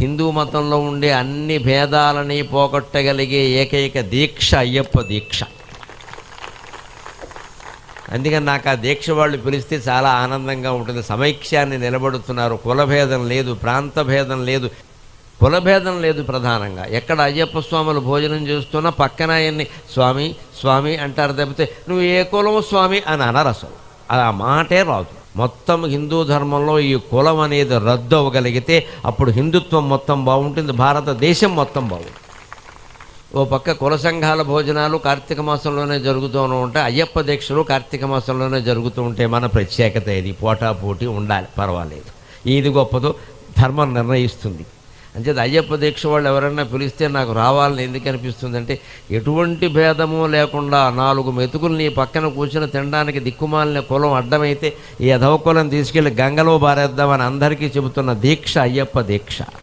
హిందూ మతంలో ఉండే అన్ని భేదాలని పోగొట్టగలిగే ఏకైక దీక్ష అయ్యప్ప దీక్ష. అందుకని నాకు ఆ దీక్ష వాళ్ళు పిలిస్తే చాలా ఆనందంగా ఉంటుంది. సమైక్యాన్ని నిలబడుతున్నారు. కులభేదం లేదు, ప్రాంత భేదం లేదు, కులభేదం లేదు. ప్రధానంగా ఎక్కడ అయ్యప్ప స్వాములు భోజనం చేస్తున్నా పక్కన ఆయన్ని స్వామి స్వామి అంటారు తప్పితే నువ్వు ఏ కులం స్వామి అని అనరు. అసలు ఆ మాటే రాదు. మొత్తం హిందూ ధర్మంలో ఈ కులం అనేది రద్దు అవ్వగలిగితే అప్పుడు హిందుత్వం మొత్తం బాగుంటుంది, భారతదేశం మొత్తం బాగుంటుంది. ఓ పక్క కుల సంఘాల భోజనాలు కార్తీక మాసంలోనే జరుగుతూ ఉంటాయి, అయ్యప్ప దీక్షలు కార్తీక మాసంలోనే జరుగుతూ ఉంటాయి. మన ప్రత్యేకత ఇది. పోటాపోటీ ఉండాలి, పర్వాలేదు. ఏది గొప్పదో ధర్మం నిర్ణయిస్తుంది. అంచేది అయ్యప్ప దీక్ష వాళ్ళు ఎవరైనా పిలిస్తే నాకు రావాలని ఎందుకు అనిపిస్తుంది అంటే, ఎటువంటి భేదము లేకుండా 4 మెతుకులు నీ పక్కన కూర్చొని తినడానికి దిక్కుమాలిన కులం అడ్డమైతే ఈ అధవ కులం తీసుకెళ్ళి గంగలో బారేద్దామని అందరికీ చెబుతున్న దీక్ష అయ్యప్ప దీక్ష.